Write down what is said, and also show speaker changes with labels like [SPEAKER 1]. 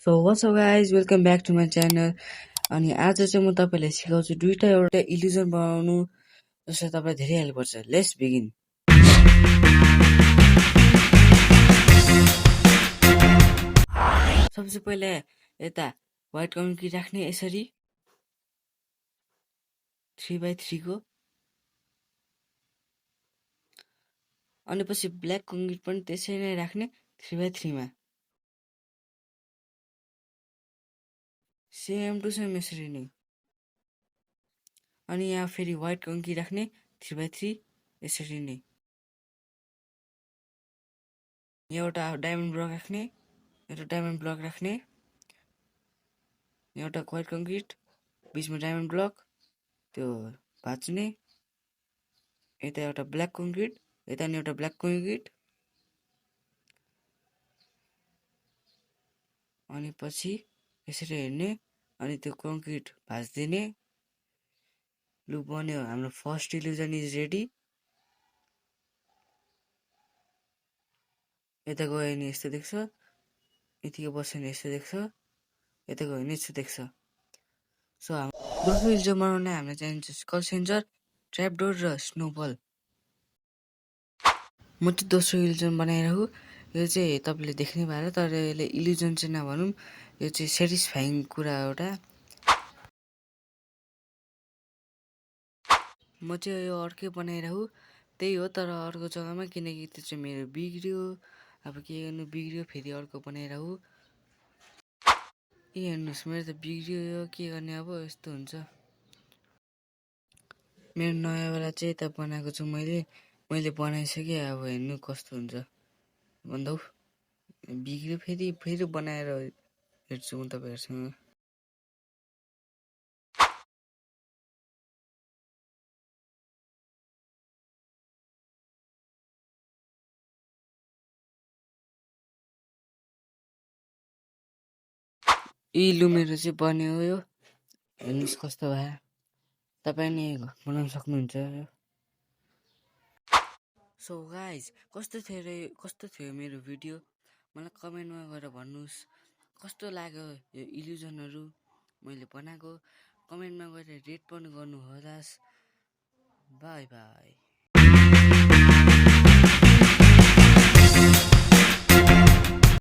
[SPEAKER 1] So what's up guys, welcome back to my channel. अनि आज चाहिँ म तपाईँलाई सिकाउँछु एउटा इल्युजन बनाउनु जसलाई तपाईँलाई धेरै हेल्प गर्छ। Let's begin. सबसे पहिला यता व्हाइट कङ्क्रिट राख्ने यसरी 3x3 को, अनि पछि ब्ल्याक कङ्क्रिट पनि त्यसरी नै राख्ने 3x3 मा, सेम टु सेम यसरी नै। अनि यहाँ फेरि व्हाइट कङ्क्रिट राख्ने 3x3 यसरी नै। एउटा डायमन्ड ब्लक राख्ने, एउटा व्हाइट कङ्क्रिट, बिचमा डायमन्ड ब्लक त्यो भाच्ने, यता एउटा ब्ल्याक कङ्क्रिट, यता नि एउटा ब्ल्याक कङ्क्रिट, अनि पछि यसरी हेर्ने, अनि त्यो कङ्क्रिट भाँचिदिने। लु बन्यो, हाम्रो फर्स्ट इल्युजन इज रेडी। यता गयो भने यस्तो देख्छ, यतिको बस्यो भने यस्तो देख्छ, यता गयो भने यस्तो देख्छ। सो दोस्रो इल्युजन बनाउन हामीलाई चाहिन्छ स्कल सेन्सर, ट्र्यापडोर र स्नोबल। म चाहिँ दोस्रो इल्युजन बनाइरहेको। यो चाहिँ तपाईँले देख्ने भएर, तर यसले इल्युजन चाहिँ नभनौँ, यो चाहिँ सेटिस्फाइङ कुरा एउटा। म चाहिँ यो अर्कै बनाइरहेको, त्यही हो तर अर्को जग्गामा, किनकि त्यो चाहिँ मेरो बिग्रियो। अब के गर्नु, बिग्रियो फेरि अर्को बनाइरहेको। ए हेर्नुहोस्, मेरो त बिग्रियो, यो के गर्ने अब, यस्तो हुन्छ। मेरो नयाँवाला चाहिँ यता बनाएको छु मैले बनाइसकेँ। अब हेर्नु कस्तो हुन्छ भन्दा बिग्रियो, फेरि बनाएर हेर्छु म तपाईँहरूसँग। लु मेरो चाहिँ बन्यो यो, हेर्नुहोस् कस्तो भयो। तपाईँ नि बनाउन सक्नुहुन्छ। सो गाइज, कस्तो थियो मेरो भिडियो, मलाई कमेन्टमा गएर भन्नुहोस् कस्तो लाग्यो यो इल्युजनहरू मैले बनाएको। कमेन्टमा गएर रेट पनि गर्नुहोला। By by.